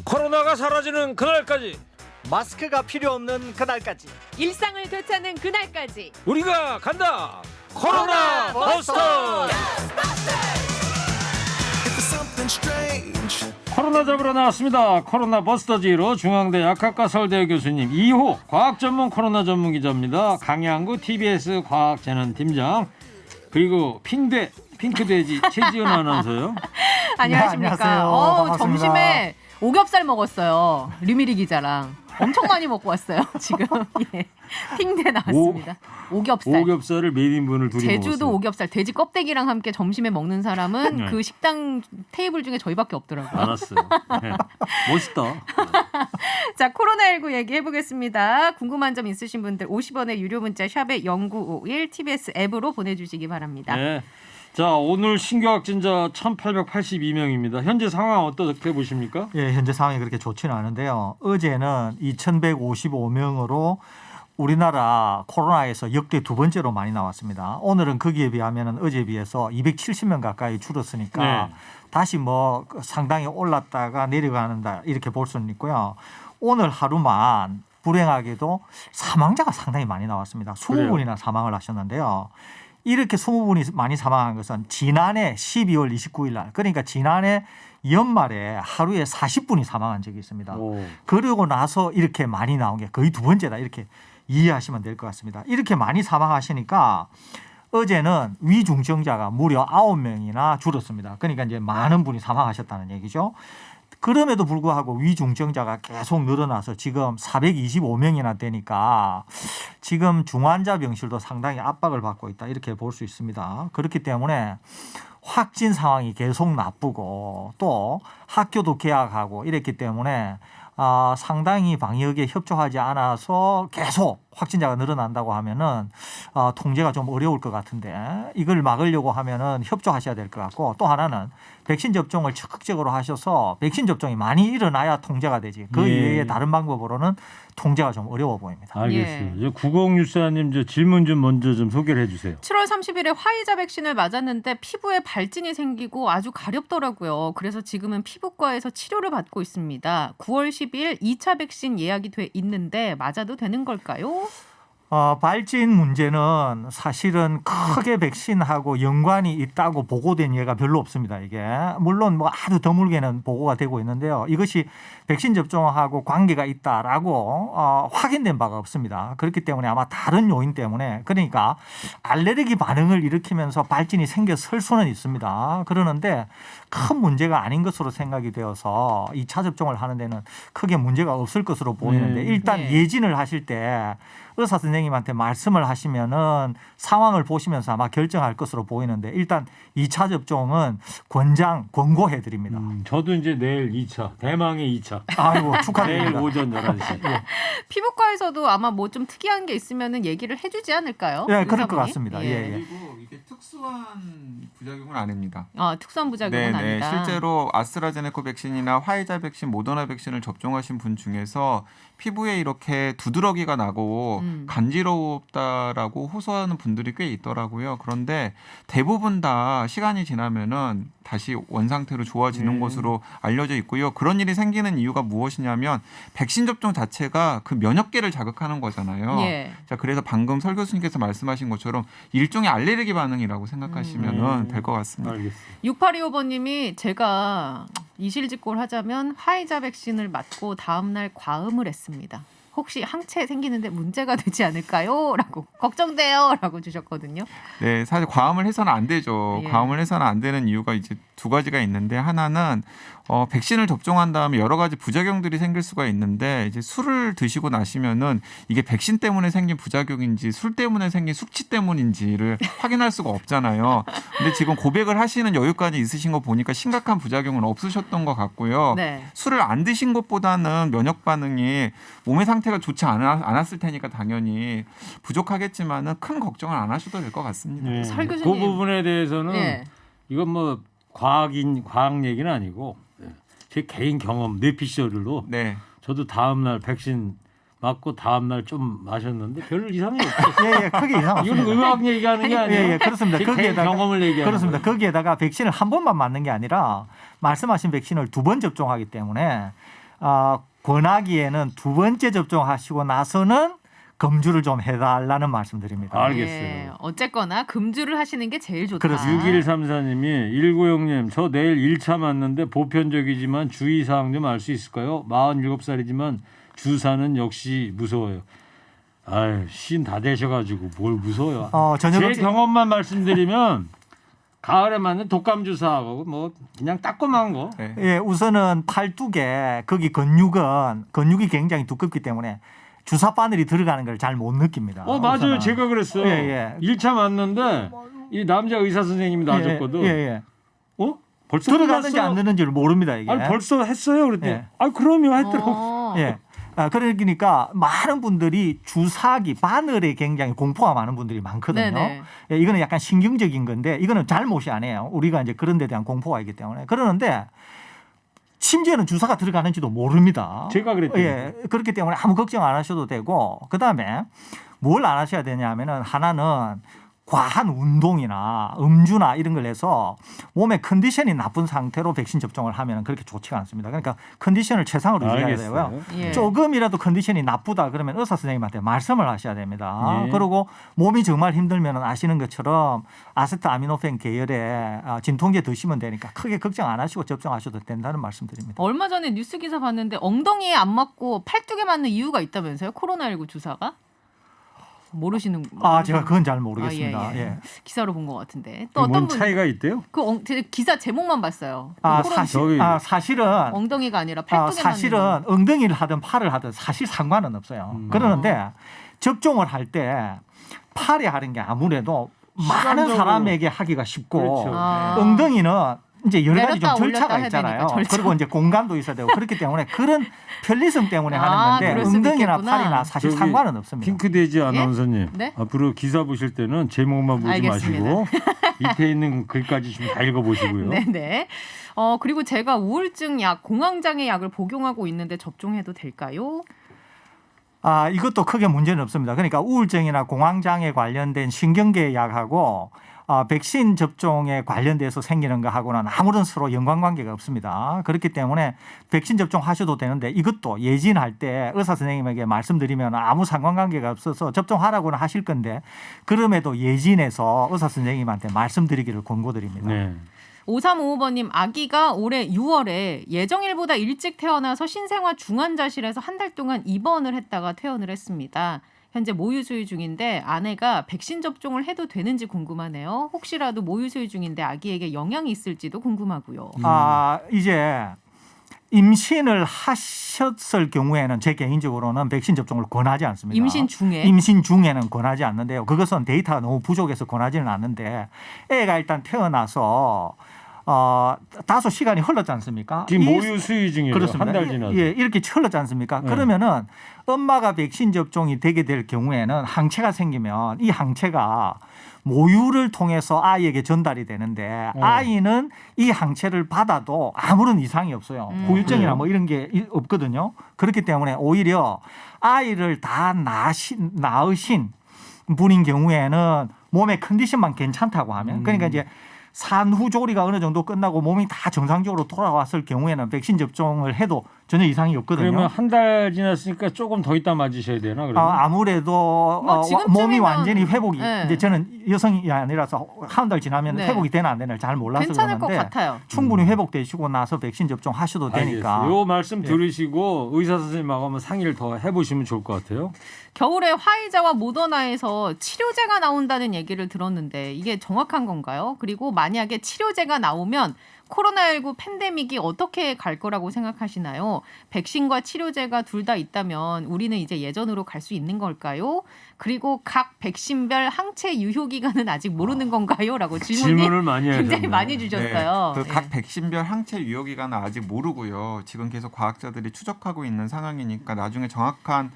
코로나가 사라지는 그날까지 마스크가 필요 없는 그날까지 일상을 되찾는 그날까지 우리가 간다. 코로나 버스터. 코로나 잡으러 나왔습니다. 코로나 버스터지로 중앙대 약학과 서울대 교수님, 이호 과학전문 코로나 전문 기자입니다. 강양구 TBS 과학재난팀장, 그리고 핑크돼지 최지은 아나운서요. 안녕하십니까. 네, 안녕하세요. 반갑습니다. 점심에 오겹살 먹었어요. 류미리 기자랑 엄청 많이 먹고 왔어요. 지금 예. 핑대 나왔습니다. 오겹살. 오겹살을 몇 인분을 둘이 제주도 먹었어요. 오겹살 돼지 껍데기랑 함께 점심에 먹는 사람은 네. 그 식당 테이블 중에 저희밖에 없더라고요. 알았어요. 네. 멋있다. 자, 코로나19 얘기해보겠습니다. 궁금한 점 있으신 분들 50원의 유료 문자 샵에 0951 TBS 앱으로 보내주시기 바랍니다. 네. 자, 오늘 신규 확진자 1,882명입니다. 현재 상황 어떻게 보십니까? 예, 현재 상황이 그렇게 좋지는 않은데요. 어제는 2,155명으로 우리나라 코로나에서 역대 두 번째로 많이 나왔습니다. 오늘은 거기에 비하면 어제에 비해서 270명 가까이 줄었으니까 네. 다시 뭐 상당히 올랐다가 내려가는다 이렇게 볼 수는 있고요. 오늘 하루만 불행하게도 사망자가 상당히 많이 나왔습니다. 20분이나 사망을 하셨는데요. 이렇게 20분이 많이 사망한 것은 지난해 12월 29일 날, 그러니까 지난해 연말에 하루에 40분이 사망한 적이 있습니다. 오. 그러고 나서 이렇게 많이 나온 게 거의 두 번째다, 이렇게 이해하시면 될 것 같습니다. 이렇게 많이 사망하시니까 어제는 위중증자가 무려 9명이나 줄었습니다. 그러니까 이제 많은 분이 사망하셨다는 얘기죠. 그럼에도 불구하고 위중증자가 계속 늘어나서 지금 425명이나 되니까 지금 중환자 병실도 상당히 압박을 받고 있다, 이렇게 볼 수 있습니다. 그렇기 때문에 확진 상황이 계속 나쁘고 또 학교도 개학하고 이랬기 때문에 상당히 방역에 협조하지 않아서 계속 확진자가 늘어난다고 하면은 통제가 좀 어려울 것 같은데, 이걸 막으려고 하면은 협조하셔야 될 것 같고, 또 하나는 백신 접종을 적극적으로 하셔서 백신 접종이 많이 일어나야 통제가 되지. 그 예. 이외에 다른 방법으로는 통제가 좀 어려워 보입니다. 알겠어요. 예. 9064님 저 질문 좀 먼저 좀 소개를 해주세요. 7월 30일에 화이자 백신을 맞았는데 피부에 발진이 생기고 아주 가렵더라고요. 그래서 지금은 피부과에서 치료를 받고 있습니다. 9월 10일 2차 백신 예약이 돼 있는데 맞아도 되는 걸까요? 발진 문제는 사실은 크게 백신하고 연관이 있다고 보고된 예가 별로 없습니다. 이게 물론 뭐 아주 드물게는 보고가 되고 있는데요. 이것이 백신 접종하고 관계가 있다라고 확인된 바가 없습니다. 그렇기 때문에 아마 다른 요인 때문에, 그러니까 알레르기 반응을 일으키면서 발진이 생겼을 수는 있습니다. 그러는데 큰 문제가 아닌 것으로 생각이 되어서 2차 접종을 하는 데는 크게 문제가 없을 것으로 보이는데, 일단 네. 예진을 하실 때 의사 선생님한테 말씀을 하시면은 상황을 보시면서 아마 결정할 것으로 보이는데, 일단 2차 접종은 권고해 드립니다. 저도 이제 내일 2차, 대망의 2차. 아이고 내일 축하드립니다. 오전 11시. 피부과에서도 아마 뭐 좀 특이한 게 있으면 얘기를 해주지 않을까요? 예, 그럴 의사분이? 것 같습니다. 예. 그리고 이게 특수한 부작용은 아닙니다. 특수한 부작용은 네, 아니다. 실제로 아스트라제네카 백신이나 화이자 백신, 모더나 백신을 접종하신 분 중에서 피부에 이렇게 두드러기가 나고 간지럽다라고 호소하는 분들이 꽤 있더라고요. 그런데 대부분 다 시간이 지나면은 다시 원상태로 좋아지는 것으로 알려져 있고요. 그런 일이 생기는 이유가 무엇이냐면 백신 접종 자체가 그 면역계를 자극하는 거잖아요. 예. 자, 그래서 방금 설 교수님께서 말씀하신 것처럼 일종의 알레르기 반응이라고 생각하시면 될 것 같습니다. 알겠어요. 6825번님이 제가 이실직고를 하자면 화이자 백신을 맞고 다음날 과음을 했습니다. 혹시 항체 생기는데 문제가 되지 않을까요? 라고 걱정돼요. 라고 주셨거든요. 네, 사실 과음을 해서는 안 되죠. 예. 과음을 해서는 안 되는 이유가 이제 두 가지가 있는데, 하나는 백신을 접종한 다음에 여러 가지 부작용들이 생길 수가 있는데, 이제 술을 드시고 나시면은 이게 백신 때문에 생긴 부작용인지 술 때문에 생긴 숙취 때문인지를 확인할 수가 없잖아요. 근데 지금 고백을 하시는 여유까지 있으신 거 보니까 심각한 부작용은 없으셨던 것 같고요. 네. 술을 안 드신 것보다는 면역 반응이 몸의 상태가 좋지 않았을 테니까 당연히 부족하겠지만은 큰 걱정을 안 하셔도 될 것 같습니다. 네. 설 교수님. 그 부분에 대해서는 예. 이건 뭐 과학 얘기는 아니고 제 개인 경험 뇌피셜로 네. 저도 다음 날 백신 맞고 다음 날 좀 마셨는데 별 이상이 없어요. 예, 크게 이상 이건 없습니다. 의학 얘기하는 게 아니에요. 예, 그렇습니다. 제 개인 거기에다가 경험을 얘기하는 그렇습니다. 거예요. 거기에다가 백신을 한 번만 맞는 게 아니라 말씀하신 백신을 두 번 접종하기 때문에 권하기에는 두 번째 접종하시고 나서는 금주를 좀 해달라는 말씀드립니다. 알겠어요. 예, 어쨌거나 금주를 하시는 게 제일 좋다. 그렇습니다. 6134님이 190님 저 내일 1차 맞는데 보편적이지만 주의사항 좀 알 수 있을까요? 47살이지만 주사는 역시 무서워요. 아유 신 다 되셔가지고 뭘 무서워요. 저녁 제 경험만 말씀드리면 가을에 맞는 독감 주사하고 뭐 그냥 따끔한 거. 네. 예, 우선은 팔뚝에 거기 근육이 굉장히 두껍기 때문에 주사 바늘이 들어가는 걸 잘 못 느낍니다. 맞아요. 우선은. 제가 그랬어요. 예. 1차 맞는데 이 남자 의사 선생님이 놔줬거든. 예. 벌써 들어가는지 끝났어? 안 되는지를 모릅니다 이게. 아니 벌써 했어요. 그랬더니 예. 그럼요 했더라고. 예. 그러니까 많은 분들이 주사기 바늘에 굉장히 공포가 많은 분들이 많거든요. 네네. 예, 이거는 약간 신경적인 건데 이거는 잘못이 아니에요. 우리가 이제 그런 데 대한 공포가 있기 때문에. 그러는데 심지어는 주사가 들어가는지도 모릅니다. 제가 그랬더니. 예. 그렇기 때문에 아무 걱정 안 하셔도 되고 그다음에 뭘 안 하셔야 되냐면은 하나는 과한 운동이나 음주나 이런 걸 해서 몸의 컨디션이 나쁜 상태로 백신 접종을 하면 그렇게 좋지가 않습니다. 그러니까 컨디션을 최상으로 유지해야 알겠어요. 되고요. 예. 조금이라도 컨디션이 나쁘다 그러면 의사 선생님한테 말씀을 하셔야 됩니다. 예. 그리고 몸이 정말 힘들면 아시는 것처럼 아세트아미노펜 계열의 진통제 드시면 되니까 크게 걱정 안 하시고 접종하셔도 된다는 말씀드립니다. 얼마 전에 뉴스 기사 봤는데 엉덩이에 안 맞고 팔뚝에 맞는 이유가 있다면서요? 코로나19 주사가? 모르시는 제가 그건 잘 모르겠습니다. 예. 기사로 본 것 같은데 또 어떤 뭔 분 차이가 있대요? 기사 제목만 봤어요. 코로나- 사실은 엉덩이가 아니라 팔뚝에 사실은 맞는 엉덩이를 하든 팔을 하든 사실 상관은 없어요. 그러는데 접종을 할 때 팔에 하는 게 아무래도 많은 시간적으로. 사람에게 하기가 쉽고 그렇죠. 엉덩이는 이제 여러 가지 좀 내렸다 절차가 올렸다 해야 있잖아요. 되니까, 절차. 그리고 이제 공간도 있어야 되고 그렇기 때문에 그런 편리성 때문에 하는 건데 그럴 수도 엉덩이나 있겠구나. 팔이나 사실 저기 상관은 없습니다. 핑크돼지 아나운서님 네? 앞으로 기사 보실 때는 제목만 보지 알겠습니다. 마시고 밑에 있는 글까지 좀 다 읽어보시고요. 네네. 그리고 제가 우울증 약, 공황장애 약을 복용하고 있는데 접종해도 될까요? 이것도 크게 문제는 없습니다. 그러니까 우울증이나 공황장애 관련된 신경계 약하고 백신 접종에 관련돼서 생기는 거하고는 아무런 서로 연관관계가 없습니다. 그렇기 때문에 백신 접종하셔도 되는데 이것도 예진할 때 의사 선생님에게 말씀드리면 아무 상관관계가 없어서 접종하라고는 하실 건데 그럼에도 예진해서 의사 선생님한테 말씀드리기를 권고드립니다. 네. 5355번님, 아기가 올해 6월에 예정일보다 일찍 태어나서 신생아 중환자실에서 한 달 동안 입원을 했다가 퇴원을 했습니다. 현재 모유 수유 중인데 아내가 백신 접종을 해도 되는지 궁금하네요. 혹시라도 모유 수유 중인데 아기에게 영향이 있을지도 궁금하고요. 이제 임신을 하셨을 경우에는 제 개인적으로는 백신 접종을 권하지 않습니다. 임신 중에? 임신 중에는 권하지 않는데요. 그것은 데이터가 너무 부족해서 권하지는 않는데 애가 일단 태어나서 다소 시간이 흘렀지 않습니까? 지금 모유 수유 중이에요. 그렇습니다. 한 달 지나서. 예, 이렇게 흘렀지 않습니까? 네. 그러면은 엄마가 백신 접종이 되게 될 경우에는 항체가 생기면 이 항체가 모유를 통해서 아이에게 전달이 되는데 아이는 이 항체를 받아도 아무런 이상이 없어요. 후유증이나 뭐 이런 게 없거든요. 그렇기 때문에 오히려 아이를 다 낳으신 분인 경우에는 몸의 컨디션만 괜찮다고 하면 그러니까 이제 산후조리가 어느 정도 끝나고 몸이 다 정상적으로 돌아왔을 경우에는 백신 접종을 해도 전혀 이상이 없거든요. 그러면 한 달 지났으니까 조금 더 있다 맞으셔야 되나? 그러면? 아무래도 지금쯤이면- 몸이 완전히 회복이 네. 이제 저는 여성이 아니라서 한 달 지나면 네. 회복이 되나 안 되나 잘 몰라서 괜찮을 것 그러는데 같아요. 충분히 회복되시고 나서 백신 접종하셔도 되니까. 알겠어요. 요 말씀 들으시고 의사 선생님하고 한번 상의를 더 해보시면 좋을 것 같아요. 겨울에 화이자와 모더나에서 치료제가 나온다는 얘기를 들었는데 이게 정확한 건가요? 그리고 만약에 치료제가 나오면 코로나19 팬데믹이 어떻게 갈 거라고 생각하시나요? 백신과 치료제가 둘 다 있다면 우리는 이제 예전으로 갈 수 있는 걸까요? 그리고 각 백신별 항체 유효 기간은 아직 모르는 건가요? 라고 질문을 많이 굉장히 하셨네요. 많이 주셨어요. 그 각 예. 백신별 항체 유효 기간은 아직 모르고요. 지금 계속 과학자들이 추적하고 있는 상황이니까 나중에 정확한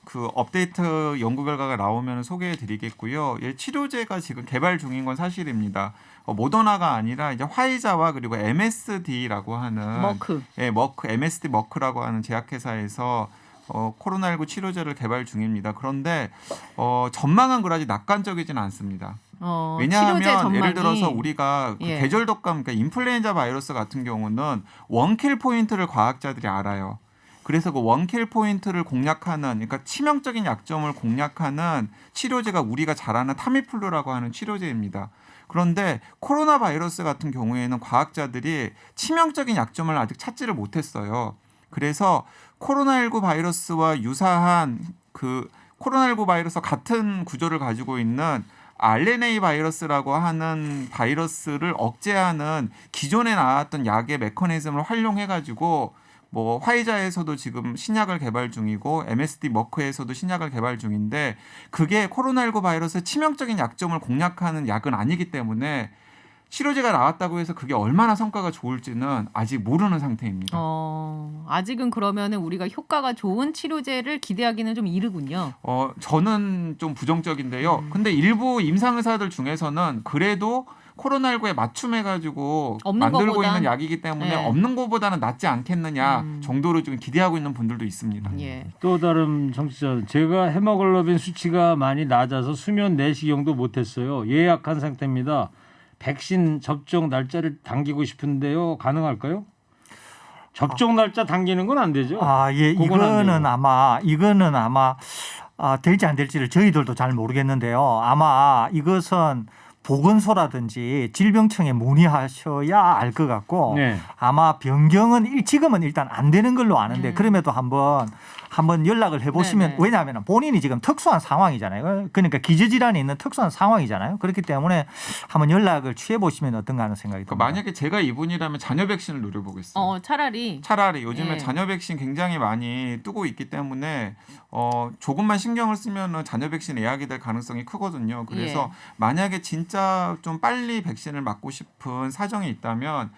그 업데이트 연구 결과가 나오면 소개해 드리겠고요. 치료제가 지금 개발 중인 건 사실입니다. 모더나가 아니라 이제 화이자와 그리고 MSD라고 하는 머크. MSD 머크라고 하는 제약회사에서 코로나19 치료제를 개발 중입니다. 그런데 전망은 그다지 낙관적이지는 않습니다. 왜냐하면 치료제 전망이 예를 들어서 우리가 그 예. 계절독감, 그러니까 인플루엔자 바이러스 같은 경우는 원킬 포인트를 과학자들이 알아요. 그래서 그 원킬 포인트를 공략하는 그러니까 치명적인 약점을 공략하는 치료제가 우리가 잘 아는 타미플루라고 하는 치료제입니다. 그런데 코로나 바이러스 같은 경우에는 과학자들이 치명적인 약점을 아직 찾지를 못했어요. 그래서 코로나19 바이러스와 유사한 그 코로나19 바이러스 같은 구조를 가지고 있는 RNA 바이러스라고 하는 바이러스를 억제하는 기존에 나왔던 약의 메커니즘을 활용해가지고 뭐 화이자에서도 지금 신약을 개발 중이고 MSD 머크에서도 신약을 개발 중인데 그게 코로나19 바이러스의 치명적인 약점을 공략하는 약은 아니기 때문에 치료제가 나왔다고 해서 그게 얼마나 성과가 좋을지는 아직 모르는 상태입니다. 아직은 그러면은 우리가 효과가 좋은 치료제를 기대하기는 좀 이르군요. 저는 좀 부정적인데요. 근데 일부 임상의사들 중에서는 그래도 코로나19에 맞춤해가지고 만들고 거보단? 있는 약이기 때문에 네. 없는 것보다는 낫지 않겠느냐 정도로 좀 기대하고 있는 분들도 있습니다. 예. 또 다른 정치자 제가 헤모글로빈 수치가 많이 낮아서 수면 내시경도 못했어요. 예약한 상태입니다. 백신 접종 날짜를 당기고 싶은데요. 가능할까요? 접종 날짜 당기는 건 안 되죠. 예, 그건 안 이거는 아마 될지 안 될지를 저희들도 잘 모르겠는데요. 아마 이것은 보건소라든지 질병청에 문의하셔야 알 것 같고 네. 아마 변경은 지금은 일단 안 되는 걸로 아는데 그럼에도 한번 연락을 해보시면 네네. 왜냐하면 본인이 지금 특수한 상황이잖아요. 그러니까 기저질환이 있는 특수한 상황이잖아요. 그렇기 때문에 한번 연락을 취해보시면 어떤가 하는 생각이 듭니다. 만약에 제가 이분이라면 자녀 백신을 노려보겠어요. 차라리 요즘에 예. 자녀 백신 굉장히 많이 뜨고 있기 때문에 조금만 신경을 쓰면 자녀 백신 예약이 될 가능성이 크거든요. 그래서 만약에 진짜 좀 빨리 백신을 맞고 싶은 사정이 있다면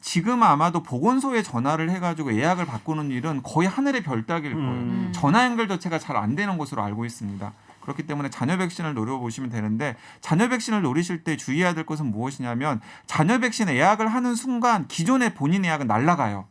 지금 아마도 보건소에 전화를 해가지고 예약을 바꾸는 일은 거의 하늘의 별 따기일 거예요. 전화 연결 자체가 잘 안 되는 것으로 알고 있습니다. 그렇기 때문에 자녀 백신을 노려보시면 되는데 자녀 백신을 노리실 때 주의해야 될 것은 무엇이냐면 자녀 백신 예약을 하는 순간 기존의 본인 예약은 날아가요.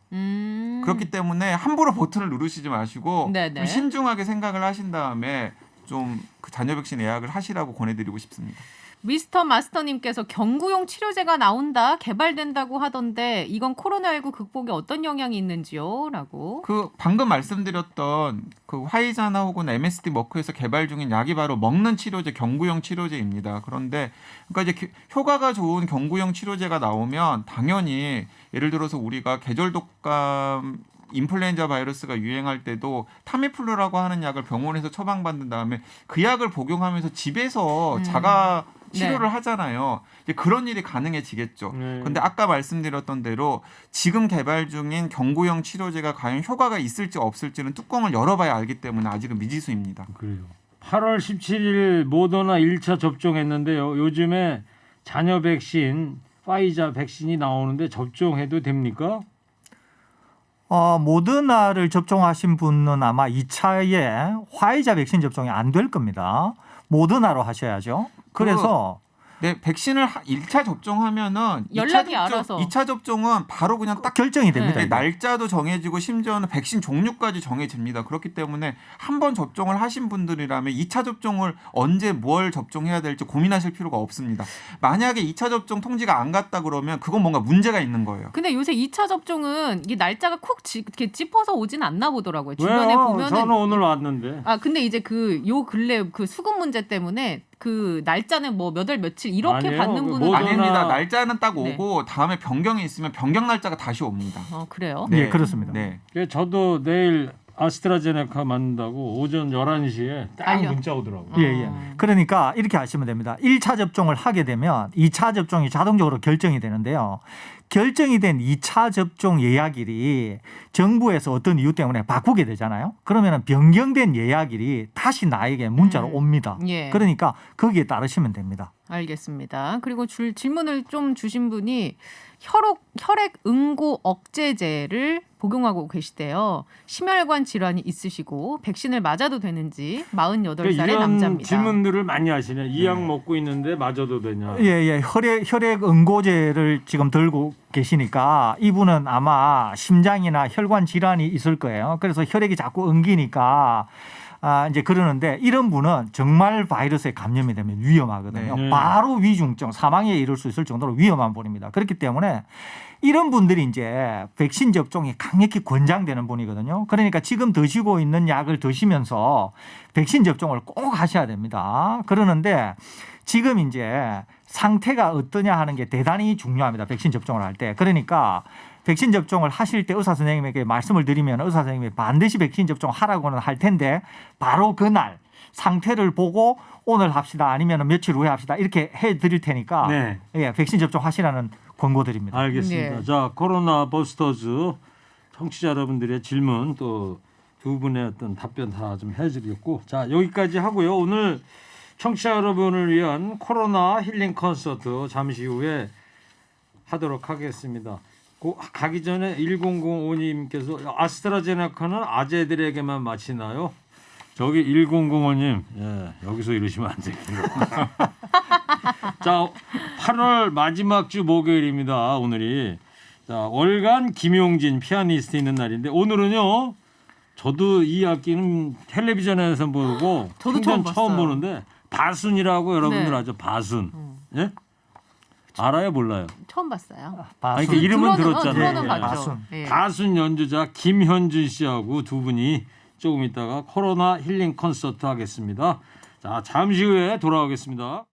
그렇기 때문에 함부로 버튼을 누르시지 마시고 좀 신중하게 생각을 하신 다음에 좀 그 자녀 백신 예약을 하시라고 권해드리고 싶습니다. 미스터 마스터님께서 경구용 치료제가 나온다 개발된다고 하던데 이건 코로나19 극복에 어떤 영향이 있는지요? 라고. 그 방금 말씀드렸던 그 화이자나 혹은 MSD 머크에서 개발 중인 약이 바로 먹는 치료제 경구용 치료제입니다. 그런데 그러니까 이제 효과가 좋은 경구용 치료제가 나오면 당연히 예를 들어서 우리가 계절독감 인플루엔자 바이러스가 유행할 때도 타미플루라고 하는 약을 병원에서 처방받는 다음에 그 약을 복용하면서 집에서 자가 치료를 하잖아요. 이제 그런 일이 가능해지겠죠. 그런데 아까 말씀드렸던 대로 지금 개발 중인 경구용 치료제가 과연 효과가 있을지 없을지는 뚜껑을 열어봐야 알기 때문에 아직은 미지수입니다. 그래요. 8월 17일 모더나 1차 접종했는데요. 요즘에 자녀 백신 화이자 백신이 나오는데 접종해도 됩니까? 모더나를 접종하신 분은 아마 2차에 화이자 백신 접종이 안 될 겁니다. 모더나로 하셔야죠. 그래서 네, 백신을 1차 접종하면은 연락이 알아서 2차 접종은 바로 그냥 딱 결정이 됩니다. 네, 이거. 날짜도 정해지고 심지어는 백신 종류까지 정해집니다. 그렇기 때문에 한 번 접종을 하신 분들이라면 2차 접종을 언제 뭘 접종해야 될지 고민하실 필요가 없습니다. 만약에 2차 접종 통지가 안 갔다 그러면 그건 뭔가 문제가 있는 거예요. 근데 요새 2차 접종은 이게 날짜가 콕 이렇게 짚어서 오진 않나 보더라고요. 주변에 왜요? 보면은 저는 오늘 왔는데. 근데 이제 요 근래 그 수급 문제 때문에 그 날짜는 뭐 몇 월 며칠 이렇게 아니에요. 받는 그 분은 모더나- 아닙니다. 날짜는 딱 오고 다음에 변경이 있으면 변경 날짜가 다시 옵니다. 그래요? 네, 그렇습니다. 네. 저도 내일 아스트라제네카 맞는다고 오전 11시에 딱 알려. 문자 오더라고요. 예. 그러니까 이렇게 하시면 됩니다. 1차 접종을 하게 되면 2차 접종이 자동적으로 결정이 되는데요. 결정이 된 2차 접종 예약일이 정부에서 어떤 이유 때문에 바꾸게 되잖아요. 그러면 변경된 예약일이 다시 나에게 문자로 옵니다. 예. 그러니까 거기에 따르시면 됩니다. 알겠습니다. 그리고 질문을 좀 주신 분이 혈액 응고 억제제를 복용하고 계시대요. 심혈관 질환이 있으시고 백신을 맞아도 되는지 48살의 이런 남자입니다. 질문들을 많이 하시네. 이 약 먹고 있는데 맞아도 되냐. 예. 혈액 응고제를 지금 들고 계시니까 이분은 아마 심장이나 혈관 질환이 있을 거예요. 그래서 혈액이 자꾸 응기니까 이제 그러는데 이런 분은 정말 바이러스에 감염이 되면 위험하거든요. 네. 바로 위중증, 사망에 이를 수 있을 정도로 위험한 분입니다. 그렇기 때문에 이런 분들이 이제 백신 접종이 강력히 권장되는 분이거든요. 그러니까 지금 드시고 있는 약을 드시면서 백신 접종을 꼭 하셔야 됩니다. 그러는데 지금 이제 상태가 어떠냐 하는 게 대단히 중요합니다. 백신 접종을 할 때. 그러니까 백신 접종을 하실 때 의사 선생님에게 말씀을 드리면 의사 선생님이 반드시 백신 접종하라고는 할 텐데 바로 그날 상태를 보고 오늘 합시다 아니면 며칠 후에 합시다 이렇게 해드릴 테니까 네. 예, 백신 접종하시라는 권고드립니다. 알겠습니다. 네. 자, 코로나 버스터즈 청취자 여러분들의 질문 또 두 분의 어떤 답변 다 좀 해드렸고, 자 여기까지 하고요. 오늘 청취자 여러분을 위한 코로나 힐링 콘서트 잠시 후에 하도록 하겠습니다. 가기 전에 1005님께서 아스트라제네카는 아재들에게만 마치나요? 저기 1005님, 예, 여기서 이러시면 안 됩니다. 자, 8월 마지막 주 목요일입니다. 오늘이. 자, 월간 김용진 피아니스트 있는 날인데 오늘은요. 저도 이 악기는 텔레비전에서 보고 저도 생전 처음 처음 봤어요. 보는데 바순이라고 여러분들 네. 아죠? 바순. 예? 알아요, 몰라요? 처음 봤어요. 아니, 그러니까 이름은 들었잖아요. 들어는 예. 봤죠. 바순. 예. 바순 연주자 김현준 씨하고 두 분이 조금 있다가 코로나 힐링 콘서트 하겠습니다. 자, 잠시 후에 돌아오겠습니다.